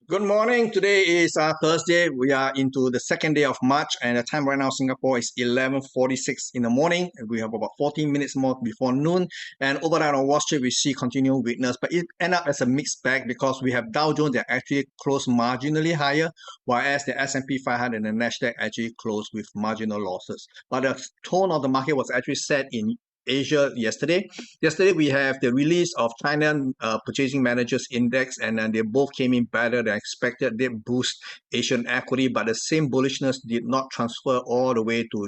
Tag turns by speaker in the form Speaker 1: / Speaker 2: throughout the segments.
Speaker 1: Good morning. Today is Thursday. We are into the second day of March, and the time right now Singapore is 11:46 in the morning. We have about 14 minutes more before noon. And over there on Wall Street, we see continued weakness, but it ended up as a mixed bag because we have Dow Jones that actually closed marginally higher, whereas the S&P 500 and the Nasdaq actually closed with marginal losses. But the tone of the market was actually set in Asia yesterday. Yesterday, we have the release of China Purchasing Managers Index, and they both came in better than expected. They boost Asian equity, but the same bullishness did not transfer all the way to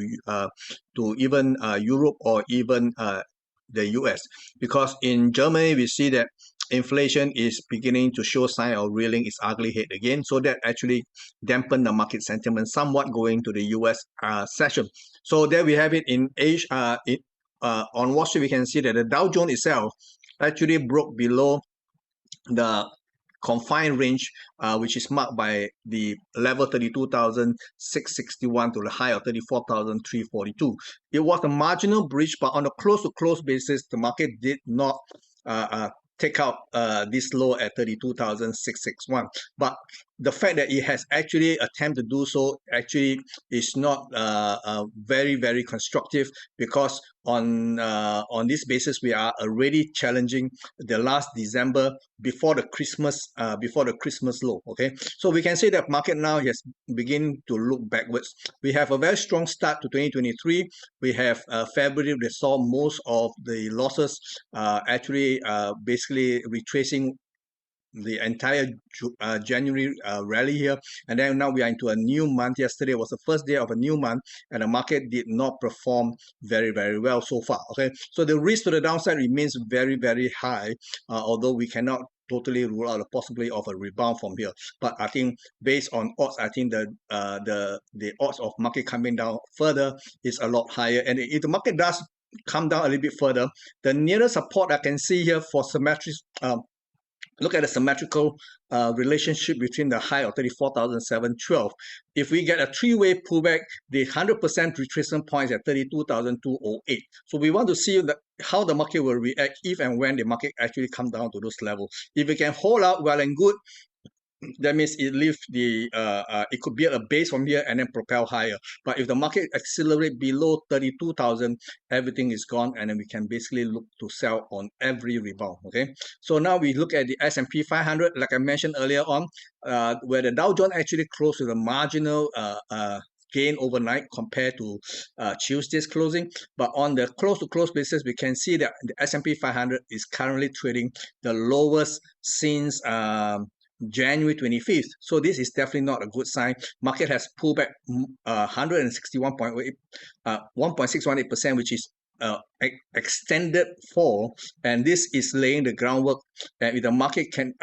Speaker 1: even Europe or even the US, because in Germany we see that inflation is beginning to show sign of rearing its ugly head again. So that actually dampened the market sentiment somewhat going to the US session. So there we have it in Asia. On Wall Street, we can see that the Dow Jones itself actually broke below the confined range, which is marked by the level 32,661 to the high of 34,342. It was a marginal breach, but on a close-to-close basis, the market did not take out this low at 32,661. But the fact that it has actually attempted to do so actually is not very, very constructive, because on this basis we are already challenging the last December before the Christmas low. Okay, so we can say that market now has begun to look backwards. We have a very strong start to 2023. We have February that saw most of the losses actually basically retracing the entire January rally here, and then now we are into a new month. Yesterday was the first day of a new month, and the market did not perform very, very well so far. Okay, so the risk to the downside remains very, very high, although we cannot totally rule out the possibility of a rebound from here. But I think based on odds, I think the odds of market coming down further is a lot higher. And if the market does come down a little bit further, the nearest support I can see here for symmetric look at the symmetrical relationship between the high of 34,712. If we get a three-way pullback, the 100% retracement points at 32,208. So we want to see how the market will react if and when the market actually come down to those levels. If we can hold out, well and good. That means it leaves the it could be a base from here and then propel higher. But if the market accelerate below 32,000, everything is gone, and then we can basically look to sell on every rebound. Okay, so now we look at the S&P 500, like I mentioned earlier on, where the Dow Jones actually closed with a marginal gain overnight compared to Tuesday's closing. But on the close-to-close basis, we can see that the S&P 500 is currently trading the lowest since January 25th. So this is definitely not a good sign. Market has pulled back 1.618%, which is extended fall, and this is laying the groundwork. And if the market can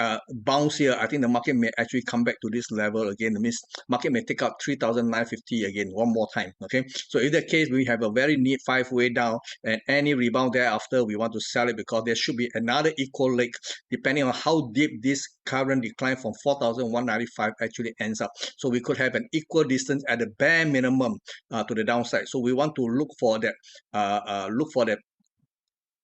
Speaker 1: bounce here, I think the market may actually come back to this level again. That means market may take out 3,950 again one more time. Okay, so in that case, we have a very neat five-way down, and any rebound thereafter, we want to sell it, because there should be another equal leg depending on how deep this current decline from 4,195 actually ends up. So we could have an equal distance at the bare minimum to the downside. So we want to look for that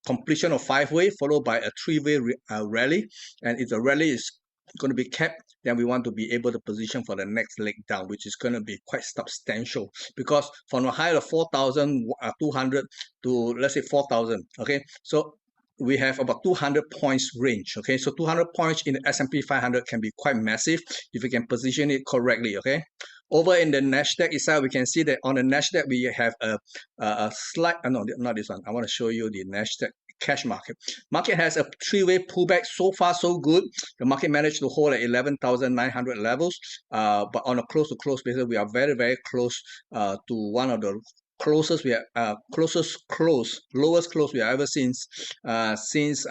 Speaker 1: completion of five-way followed by a three-way rally. And if the rally is going to be kept, then we want to be able to position for the next leg down, which is going to be quite substantial, because from a high of 4,200 to, let's say, 4,000. Okay, so we have about 200 points range. Okay, so 200 points in the S&P 500 can be quite massive if we can position it correctly. Okay, over in the Nasdaq itself, we can see that on the Nasdaq we have a slight, no, not this one. I want to show you the Nasdaq cash market. Market has a three-way pullback. So far, so good. The market managed to hold at 11,900 levels. But on a close-to-close basis, we are very, very close to one of the closest lowest close we have ever seen since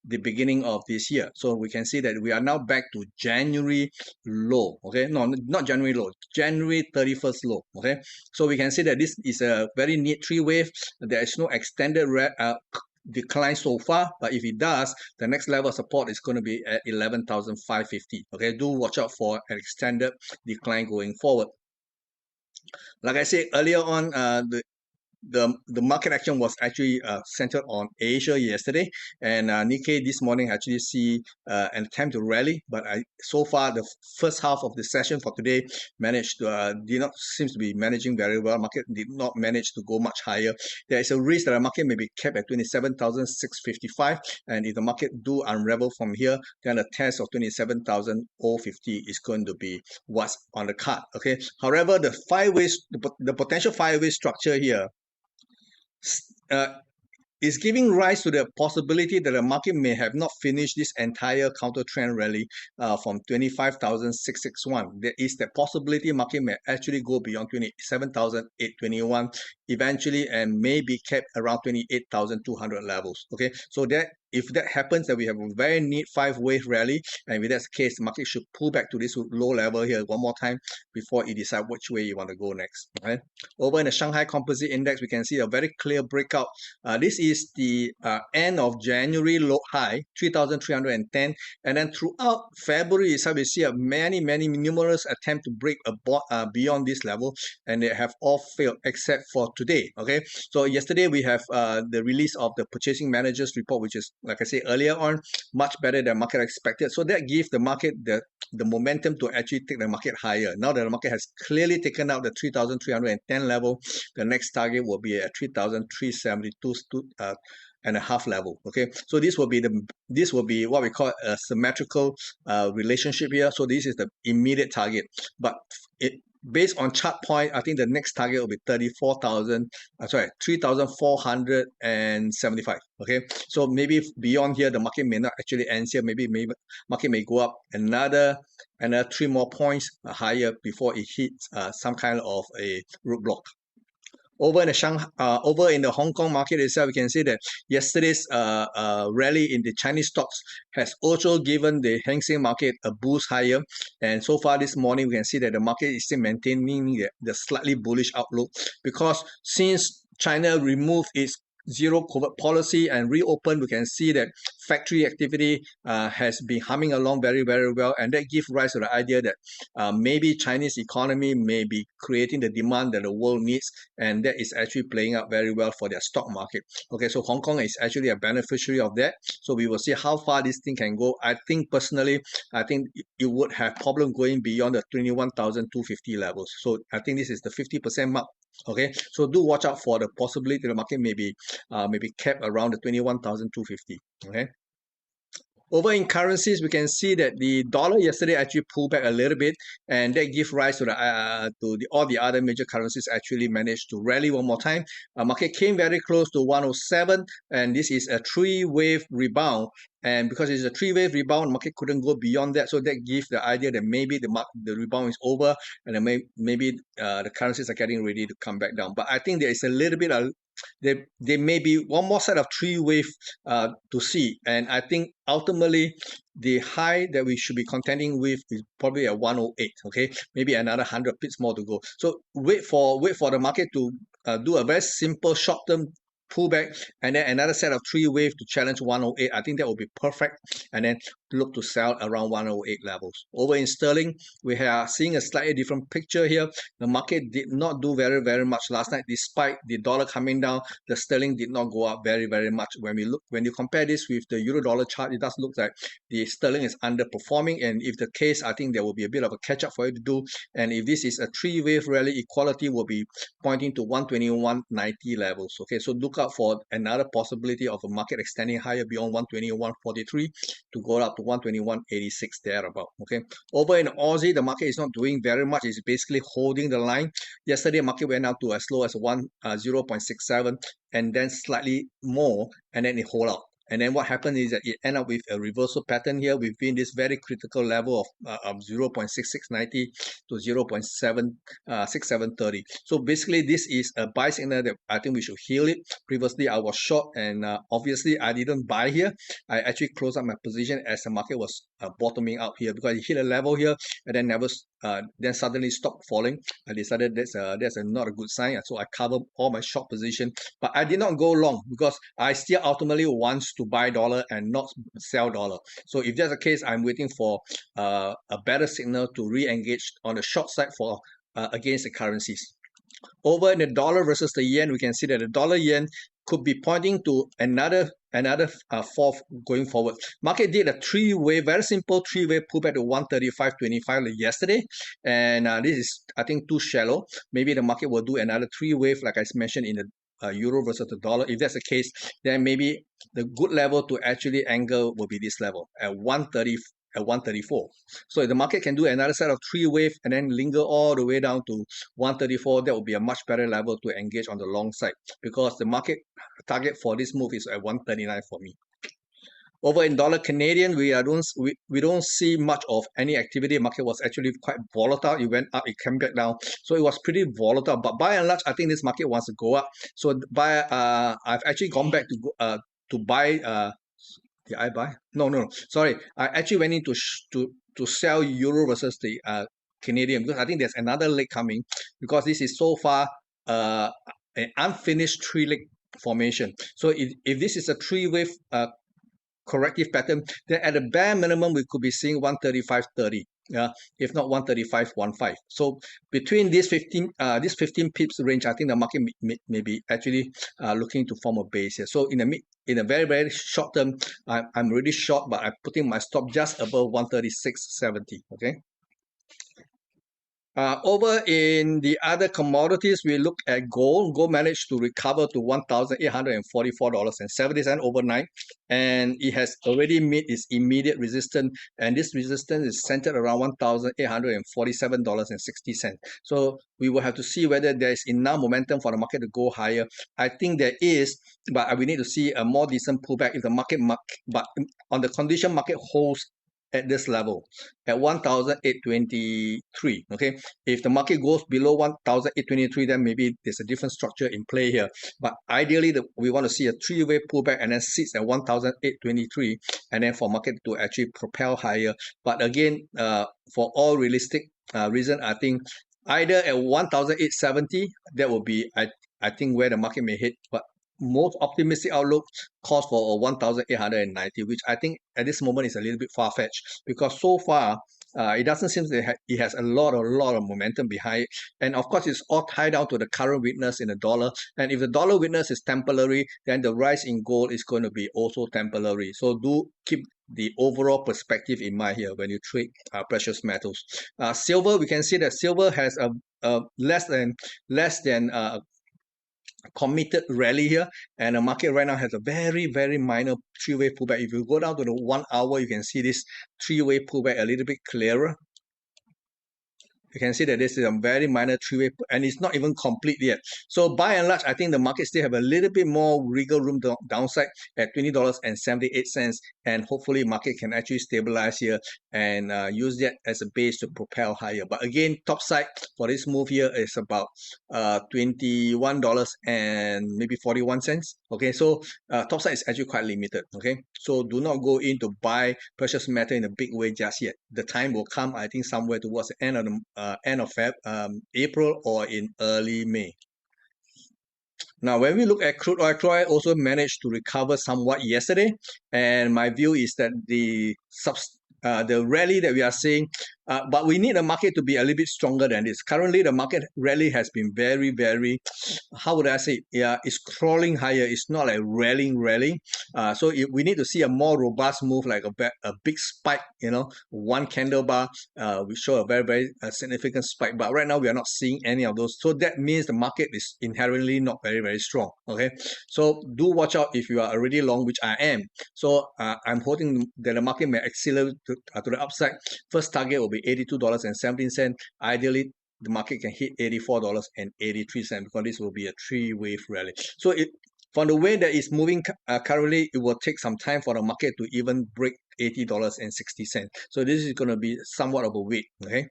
Speaker 1: the beginning of this year. So we can see that we are now back to January low. Okay, no, not January low, January 31st low. Okay, so we can see that this is a very neat three-wave. There is no extended decline so far, but if it does, the next level of support is going to be at 11,550. Okay, do watch out for an extended decline going forward. Like I said earlier on, the market action was actually centered on Asia yesterday, and Nikkei this morning actually see an attempt to rally, but so far the first half of the session for today managed to did not seems to be managing very well. Market did not manage to go much higher. There is a risk that the market may be kept at 27,655, and if the market do unravel from here, then a test of 27,050 is going to be what's on the card. Okay. However, the potential 5-way structure here is giving rise to the possibility that the market may have not finished this entire counter trend rally from 25,661. There is the possibility market may actually go beyond 27,821 eventually, and may be kept around 28,200 levels. Okay, so that if that happens, then we have a very neat 5-way rally, and if that's the case, the market should pull back to this low level here one more time before it decide which way you want to go next. Okay, over in the Shanghai Composite Index, we can see a very clear breakout. This is the end of January low high 3,310, and then throughout February itself, we see many numerous attempts to break beyond this level, and they have all failed except for today. Okay, so yesterday we have the release of the Purchasing Managers Report, which is, like I said earlier on, much better than market expected. So that gives the market the momentum to actually take the market higher. Now that the market has clearly taken out the 3,310 level, the next target will be at 3,372 and a half level. Okay, so this will be what we call a symmetrical relationship here. So this is the immediate target, but based on chart point, I think the next target will be 3,475. Okay, so maybe beyond here, the market may not actually end here. Maybe market may go up another 3 more points higher before it hits some kind of a roadblock. Over in the Hong Kong market itself, we can see that yesterday's rally in the Chinese stocks has also given the Hang Seng market a boost higher. And so far this morning, we can see that the market is still maintaining the slightly bullish outlook, because since China removed its zero COVID policy and reopened, we can see that factory activity has been humming along very well, and that gives rise to the idea that maybe Chinese economy may be creating the demand that the world needs, and that is actually playing out very well for their stock market. Okay, so Hong Kong is actually a beneficiary of that. So we will see how far this thing can go. I think personally, it would have problem going beyond the 21,250 levels. So I think this is the 50% mark. Okay, so do watch out for the possibility the market may be kept around the 21,250. Okay. Over in currencies, we can see that the dollar yesterday actually pulled back a little bit, and that gives rise to all the other major currencies actually managed to rally one more time. Market came very close to 107, and this is a 3-wave rebound. And because it's a 3-wave rebound, market couldn't go beyond that. So that gives the idea that maybe the rebound is over, and then maybe the currencies are getting ready to come back down. But I think there is a little bit of there may be one more set of 3-wave to see, and I think ultimately the high that we should be contending with is probably at 108. Okay, maybe another 100 pips more to go. So wait for the market to do a very simple short-term pullback, and then another set of 3-wave to challenge 108. I think that will be perfect, and then look to sell around 108 levels. Over in sterling, we are seeing a slightly different picture here. The market did not do very much last night. Despite the dollar coming down, the sterling did not go up very much. When you compare this with the euro dollar chart, it does look like the sterling is underperforming, and if the case, I think there will be a bit of a catch up for it to do. And if this is a 3-wave rally, equality will be pointing to 121.90 levels. Okay, so look out for another possibility of a market extending higher beyond 121.43 to go up to 121.86 thereabout. Okay, over in Aussie, the market is not doing very much. It's basically holding the line. Yesterday, market went out to as low as 0.67, and then slightly more, and then it hold out. And then what happened is that it ended up with a reversal pattern here within this very critical level of 0.6690 to 0.6730. So basically, this is a buy signal that I think we should heal it. Previously, I was short, and obviously, I didn't buy here. I actually closed up my position as the market was bottoming out here, because it hit a level here and then then suddenly stopped falling. I decided that's not a good sign, so I covered all my short position. But I did not go long, because I still ultimately want to buy dollar and not sell dollar. So if that's the case, I'm waiting for a better signal to re-engage on the short side for against the currencies. Over in the dollar versus the yen, we can see that the dollar yen could be pointing to another fourth going forward. Market did a three-way, very simple three-way pullback to 135.25 yesterday, and this is, I think, too shallow. Maybe the market will do another three-wave, like I mentioned in the euro versus the dollar. If that's the case, then maybe the good level to actually angle will be this level at 130 at 134. So if the market can do another set of three wave and then linger all the way down to 134, that would be a much better level to engage on the long side, because the market target for this move is at 139 for me. Over in dollar Canadian, we don't see much of any activity. Market was actually quite volatile. It went up, it came back down, so it was pretty volatile. But by and large, I think this market wants to go up. So I've actually gone back to buy. Did I buy? No. Sorry, I actually went in to sell euro versus the Canadian, because I think there's another leg coming, because this is so far an unfinished three leg formation. So if this is a three wave corrective pattern, then at the bare minimum we could be seeing 135.30, if not 135.15. So between these 15 pips range, I think the market may be actually looking to form a base here. So in a very, very short term, I'm really short, but I'm putting my stop just above 136.70. Okay. Over in the other commodities, we look at gold. Gold managed to recover to $1,844.70 overnight, and it has already met its immediate resistance, and this resistance is centered around $1,847.60. So we will have to see whether there is enough momentum for the market to go higher. I think there is, but we need to see a more decent pullback if the market, but on the condition market holds at this level at 1,823. Okay, if the market goes below 1,823, then maybe there's a different structure in play here, but ideally we want to see a three-way pullback and then sits at 1,823, and then for market to actually propel higher. But again, for all realistic reason, I think either at 1,870, that will be I think where the market may hit, but most optimistic outlook calls for a 1,890, which I think at this moment is a little bit far-fetched, because so far it doesn't seem that it has a lot of momentum behind it. And of course, it's all tied down to the current weakness in the dollar. And if the dollar weakness is temporary, then the rise in gold is going to be also temporary. So do keep the overall perspective in mind here when you trade precious metals. Silver, we can see that silver has a less than committed rally here, and the market right now has a very, very minor three-way pullback. If you go down to the 1 hour, you can see this three-way pullback a little bit clearer. You can see that this is a very minor three-way, and it's not even complete yet. So by and large, I think the market still have a little bit more wiggle room downside at $20.78, and hopefully market can actually stabilize here and use that as a base to propel higher. But again, top side for this move here is about $21 and maybe 41 cents. Okay, so top side is actually quite limited. Okay, so do not go in to buy precious metal in a big way just yet. The time will come, I think, somewhere towards the end of April or in early May. Now, when we look at crude oil also managed to recover somewhat yesterday, and my view is that the rally that we are seeing, but we need the market to be a little bit stronger than this. Currently, the market rally has been very, very, how would I say? Yeah, it's crawling higher. It's not like rallying. So we need to see a more robust move, like a big spike. One candle bar, we show a very, very significant spike. But right now, we are not seeing any of those. So that means the market is inherently not very, very strong. Okay, so do watch out if you are already long, which I am. So I'm hoping that the market may accelerate to the upside. First target will be $82.17. Ideally, the market can hit $84.83, because this will be a three-wave rally. So from the way that it's moving currently, it will take some time for the market to even break $80.60. So this is going to be somewhat of a wait. Okay.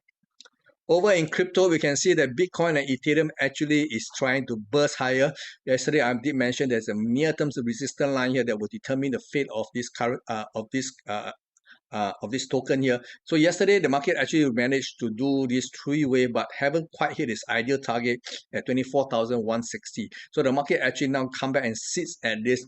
Speaker 1: Over in crypto, we can see that Bitcoin and Ethereum actually is trying to burst higher. Yesterday, I did mention there's a near-term resistance line here that will determine the fate of this current of this token here. So yesterday the market actually managed to do this three-way, but haven't quite hit its ideal target at 24,160. So the market actually now come back and sits at this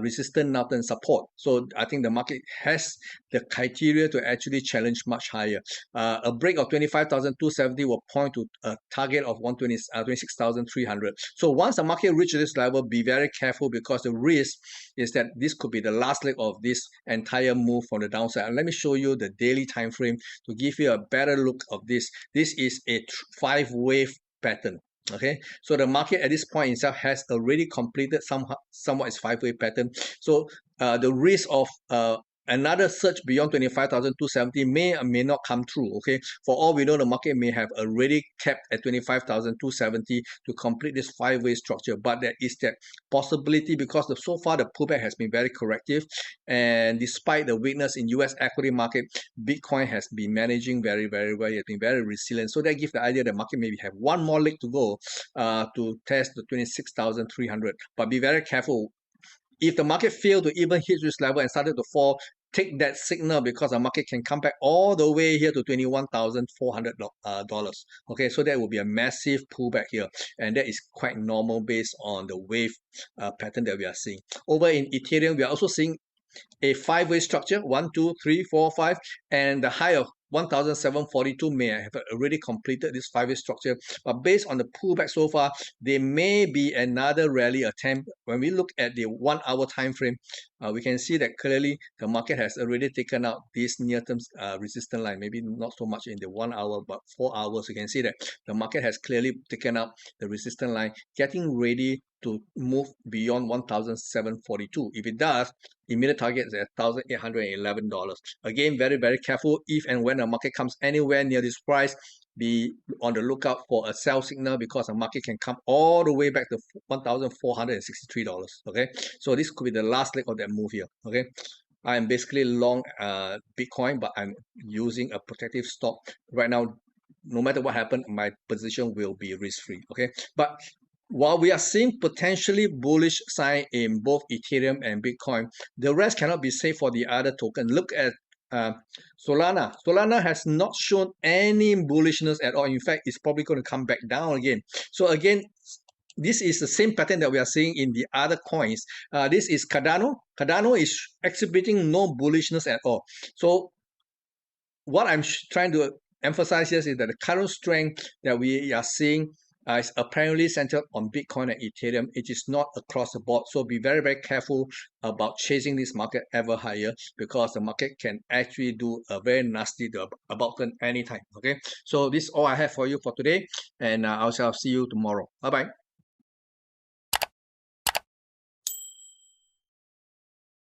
Speaker 1: resistance now and support. So I think the market has the criteria to actually challenge much higher. A break of 25,270 will point to a target of 26,300. So once the market reaches this level, be very careful, because the risk is that this could be the last leg of this entire move from the downside. And let me show you the daily time frame to give you a better look of this. This is a 5-wave pattern. Okay, so the market at this point itself has already completed somewhat its 5-wave pattern. So the risk of another surge beyond 25,270 may or may not come true. Okay, for all we know, the market may have already capped at 25,270 to complete this 5-way structure, but there is that possibility, because so far the pullback has been very corrective, and despite the weakness in US equity market, Bitcoin has been managing very well. It has been very resilient. So that gives the idea that market maybe have one more leg to go to test the 26,300, but be very careful. If the market failed to even hit this level and started to fall, take that signal, because the market can come back all the way here to $21,400. Okay, so that will be a massive pullback here, and that is quite normal based on the wave pattern that we are seeing. Over in Ethereum, we are also seeing a 5-way structure, 1, 2, 3, 4, 5, and the high of 1,742 may have already completed this 5-way structure. But based on the pullback so far, there may be another rally attempt. When we look at the 1-hour time frame, we can see that clearly the market has already taken out this near-term resistance line. Maybe not so much in the 1 hour, but 4 hours. You can see that the market has clearly taken out the resistance line, getting ready to move beyond 1,742. If it does, immediate target is at $1,811. Again, very careful. If and when the market comes anywhere near this price, be on the lookout for a sell signal, because the market can come all the way back to $1,463. Okay, so this could be the last leg of that move here. Okay, I am basically long Bitcoin, but I'm using a protective stop right now. No matter what happens, my position will be risk-free. Okay, but while we are seeing potentially bullish sign in both Ethereum and Bitcoin, the rest cannot be said for the other token. Look at Solana. Solana has not shown any bullishness at all. In fact, it's probably going to come back down again. So again, this is the same pattern that we are seeing in the other coins. This is Cardano. Cardano is exhibiting no bullishness at all. So what I'm trying to emphasize here is that the current strength that we are seeing is apparently centered on Bitcoin and Ethereum. It is not across the board. So be very careful about chasing this market ever higher, because the market can actually do a very nasty about turn anytime. Okay, so this is all I have for you for today, and I shall see you tomorrow. Bye bye.